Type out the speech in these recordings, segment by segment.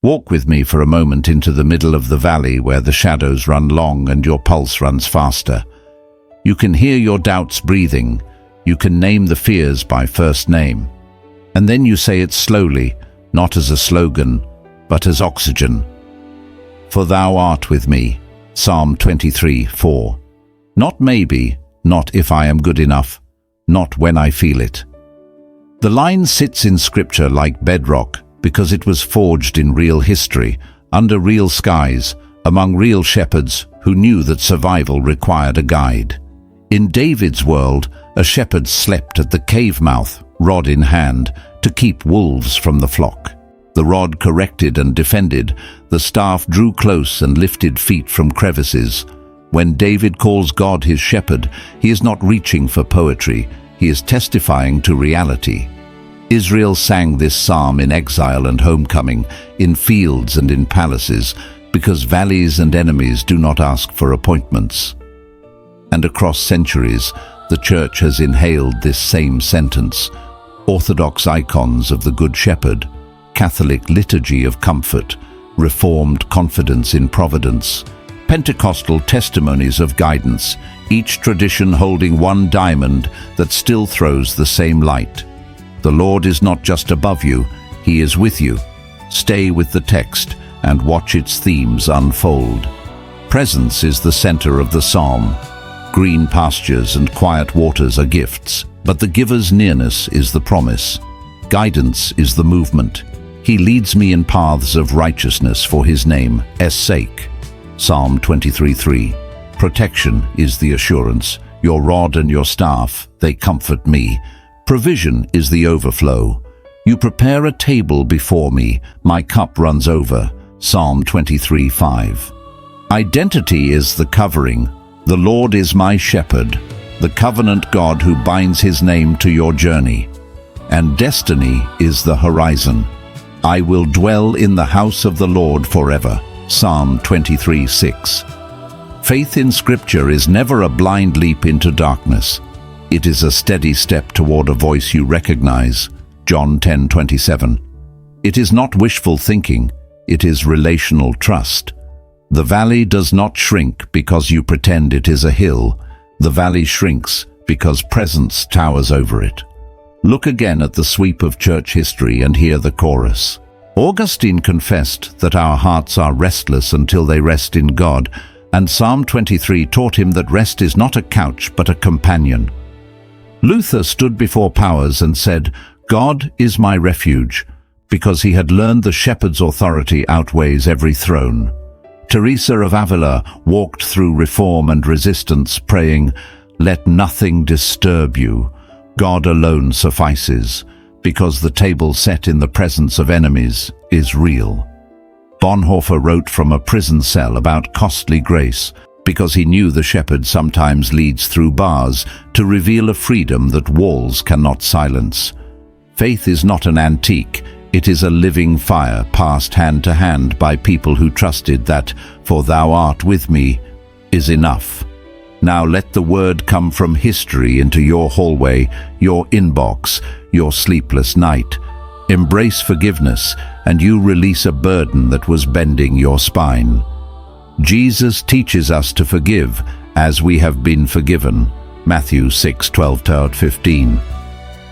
Walk with me for a moment into the middle of the valley where the shadows run long and your pulse runs faster. You can hear your doubts breathing. You can name the fears by first name. And then you say it slowly, not as a slogan, but as oxygen. For thou art with me, Psalm 23:4. Not maybe, not if I am good enough, not when I feel it. The line sits in Scripture like bedrock because it was forged in real history, under real skies, among real shepherds who knew that survival required a guide. In David's world, a shepherd slept at the cave mouth, rod in hand, to keep wolves from the flock. The rod corrected and defended, the staff drew close and lifted feet from crevices. When David calls God his shepherd, he is not reaching for poetry, he is testifying to reality. Israel sang this psalm in exile and homecoming, in fields and in palaces, because valleys and enemies do not ask for appointments. And across centuries, the Church has inhaled this same sentence. Orthodox icons of the Good Shepherd, Catholic liturgy of comfort, Reformed confidence in providence, Pentecostal testimonies of guidance, each tradition holding one diamond that still throws the same light. The Lord is not just above you, He is with you. Stay with the text and watch its themes unfold. Presence is the center of the psalm. Green pastures and quiet waters are gifts, but the giver's nearness is the promise. Guidance is the movement. He leads me in paths of righteousness for His name's sake. Psalm 23:3. Protection is the assurance. Your rod and your staff, they comfort me. Provision is the overflow. You prepare a table before me, my cup runs over. Psalm 23:5. Identity is the covering. The Lord is my shepherd, the covenant God who binds His name to your journey. And destiny is the horizon. I will dwell in the house of the Lord forever. Psalm 23:6. Faith in Scripture is never a blind leap into darkness. It is a steady step toward a voice you recognize. John 10:27. It is not wishful thinking, it is relational trust. The valley does not shrink because you pretend it is a hill. The valley shrinks because presence towers over it. Look again at the sweep of church history and hear the chorus. Augustine confessed that our hearts are restless until they rest in God, and Psalm 23 taught him that rest is not a couch but a companion. Luther stood before powers and said, God is my refuge, because he had learned the shepherd's authority outweighs every throne. Teresa of Avila walked through reform and resistance, praying, let nothing disturb you. God alone suffices, because the table set in the presence of enemies is real. Bonhoeffer wrote from a prison cell about costly grace, because he knew the shepherd sometimes leads through bars to reveal a freedom that walls cannot silence. Faith is not an antique, it is a living fire passed hand to hand by people who trusted that, for thou art with me, is enough. Now let the word come from history into your hallway, your inbox, your sleepless night. Embrace forgiveness, and you release a burden that was bending your spine. Jesus teaches us to forgive as we have been forgiven. Matthew 6:12-15.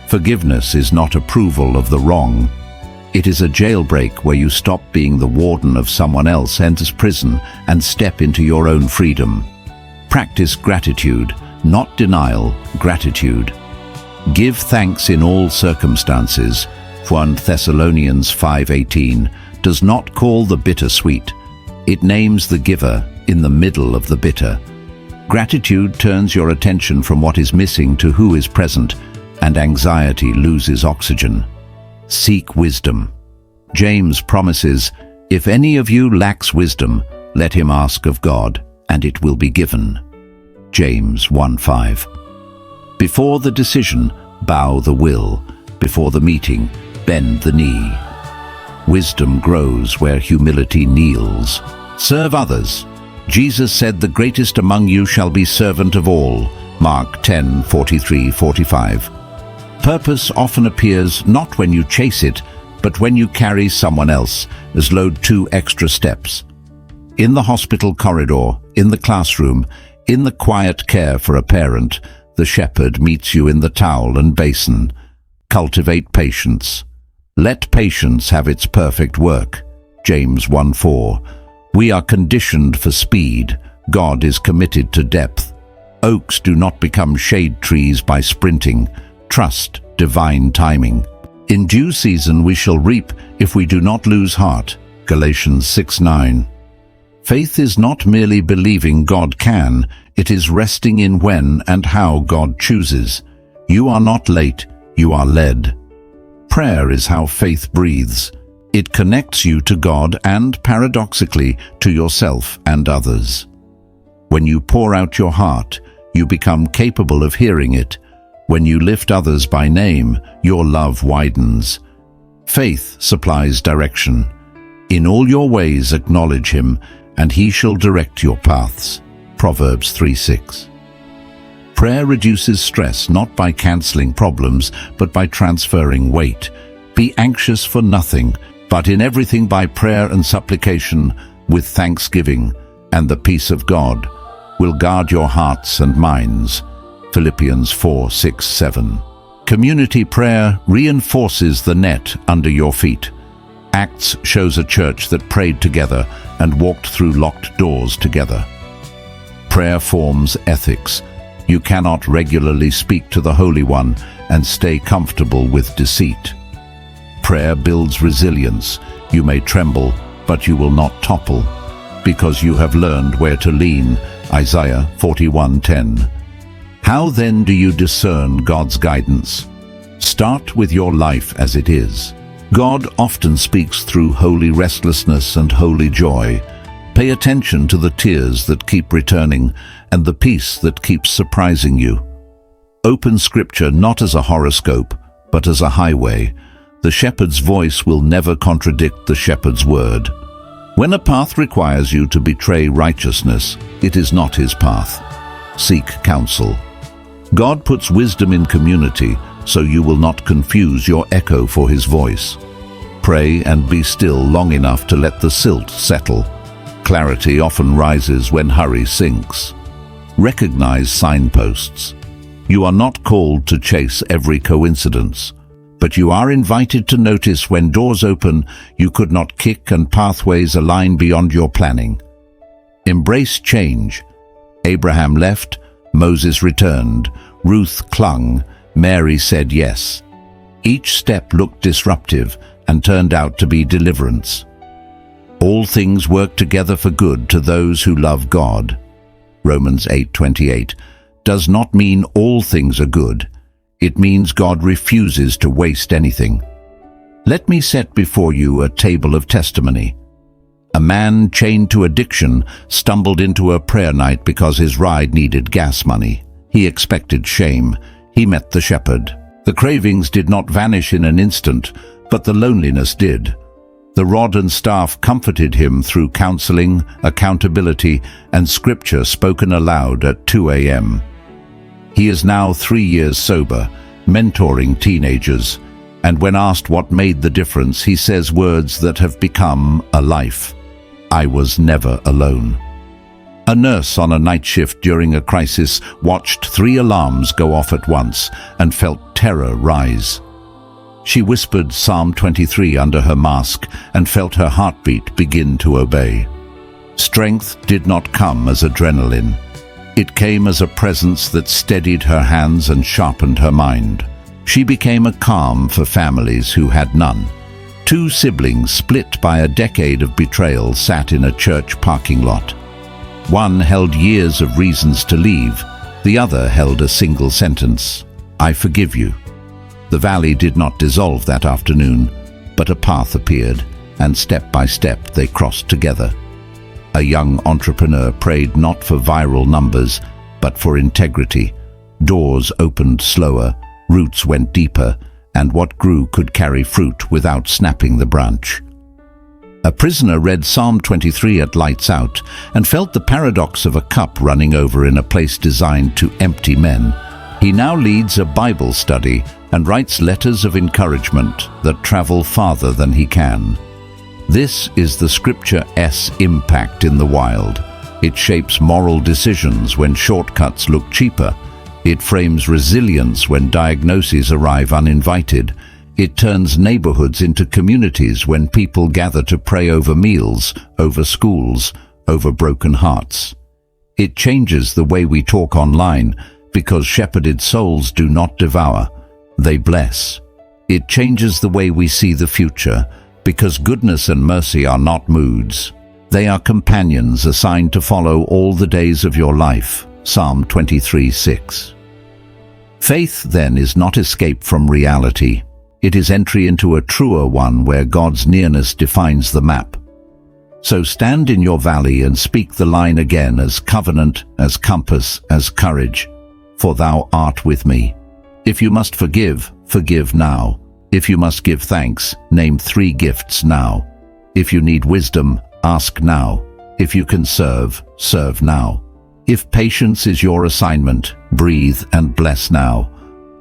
Forgiveness is not approval of the wrong. It is a jailbreak where you stop being the warden of someone else's prison and step into your own freedom. Practice gratitude, not denial, gratitude. Give thanks in all circumstances. 1 Thessalonians 5:18 does not call the bitter sweet. It names the giver in the middle of the bitter. Gratitude turns your attention from what is missing to who is present, and anxiety loses oxygen. Seek wisdom. James promises, if any of you lacks wisdom, let him ask of God, and it will be given. James 1:5. Before the decision, bow the will. Before the meeting, bend the knee. Wisdom grows where humility kneels. Serve others. Jesus said, the greatest among you shall be servant of all. Mark 10:43-45. Purpose often appears not when you chase it, but when you carry someone else as load 2 extra steps. In the hospital corridor, in the classroom, in the quiet care for a parent, the shepherd meets you in the towel and basin. Cultivate patience. Let patience have its perfect work. James 1:4. We are conditioned for speed. God is committed to depth. Oaks do not become shade trees by sprinting. Trust divine timing. In due season we shall reap if we do not lose heart. Galatians 6:9. Faith is not merely believing God can, it is resting in when and how God chooses. You are not late, you are led. Prayer is how faith breathes. It connects you to God and, paradoxically, to yourself and others. When you pour out your heart, you become capable of hearing it. When you lift others by name, your love widens. Faith supplies direction. In all your ways acknowledge him, and he shall direct your paths. Proverbs 3:6. Prayer reduces stress not by cancelling problems, but by transferring weight. Be anxious for nothing, but in everything by prayer and supplication, with thanksgiving, and the peace of God will guard your hearts and minds. Philippians 4:6-7. Community prayer reinforces the net under your feet. Acts shows a church that prayed together and walked through locked doors together. Prayer forms ethics. You cannot regularly speak to the Holy One and stay comfortable with deceit. Prayer builds resilience. You may tremble, but you will not topple, because you have learned where to lean. Isaiah 41:10. How then do you discern God's guidance? Start with your life as it is. God often speaks through holy restlessness and holy joy. Pay attention to the tears that keep returning and the peace that keeps surprising you. Open Scripture not as a horoscope, but as a highway. The shepherd's voice will never contradict the shepherd's word. When a path requires you to betray righteousness, it is not his path. Seek counsel. God puts wisdom in community, so you will not confuse your echo for his voice. Pray and be still long enough to let the silt settle. Clarity often rises when hurry sinks. Recognize signposts. You are not called to chase every coincidence, but you are invited to notice when doors open you could not kick and pathways align beyond your planning. Embrace change. Abraham left, Moses returned, Ruth clung, Mary said yes. Each step looked disruptive and turned out to be deliverance. All things work together for good to those who love God. Romans 8:28 does not mean all things are good. It means God refuses to waste anything. Let me set before you a table of testimony. A man chained to addiction stumbled into a prayer night because his ride needed gas money. He expected shame. He met the shepherd. The cravings did not vanish in an instant, but the loneliness did. The rod and staff comforted him through counseling, accountability, and scripture spoken aloud at 2 a.m. He is now 3 years sober, mentoring teenagers, and when asked what made the difference, he says words that have become a life. I was never alone. A nurse on a night shift during a crisis watched 3 alarms go off at once and felt terror rise. She whispered Psalm 23 under her mask and felt her heartbeat begin to obey. Strength did not come as adrenaline. It came as a presence that steadied her hands and sharpened her mind. She became a calm for families who had none. 2 siblings split by a decade of betrayal sat in a church parking lot. One held years of reasons to leave. The other held a single sentence, I forgive you. The valley did not dissolve that afternoon, but a path appeared, and step by step they crossed together. A young entrepreneur prayed not for viral numbers, but for integrity. Doors opened slower, roots went deeper, and what grew could carry fruit without snapping the branch. A prisoner read Psalm 23 at lights out and felt the paradox of a cup running over in a place designed to empty men. He now leads a Bible study and writes letters of encouragement that travel farther than he can. This is the Scripture's impact in the wild. It shapes moral decisions when shortcuts look cheaper. It frames resilience when diagnoses arrive uninvited. It turns neighborhoods into communities when people gather to pray over meals, over schools, over broken hearts. It changes the way we talk online because shepherded souls do not devour, they bless. It changes the way we see the future because goodness and mercy are not moods. They are companions assigned to follow all the days of your life. Psalm 23:6. Faith, then, is not escape from reality. It is entry into a truer one where God's nearness defines the map. So stand in your valley and speak the line again as covenant, as compass, as courage, for thou art with me. If you must forgive, forgive now. If you must give thanks, name 3 gifts now. If you need wisdom, ask now. If you can serve, serve now. If patience is your assignment, breathe and bless now.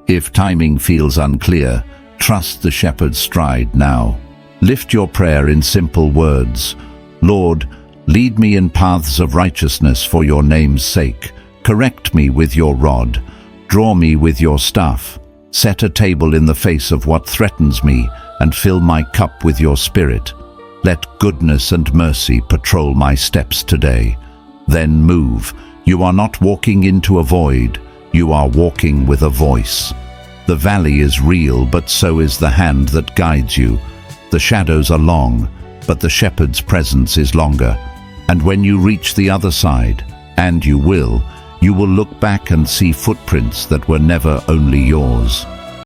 If timing feels unclear, trust the shepherd's stride now. Lift your prayer in simple words. Lord, lead me in paths of righteousness for your name's sake. Correct me with your rod. Draw me with your staff. Set a table in the face of what threatens me and fill my cup with your spirit. Let goodness and mercy patrol my steps today. Then move. You are not walking into a void. You are walking with a voice. The valley is real, but so is the hand that guides you. The shadows are long, but the shepherd's presence is longer. And when you reach the other side, and you will look back and see footprints that were never only yours.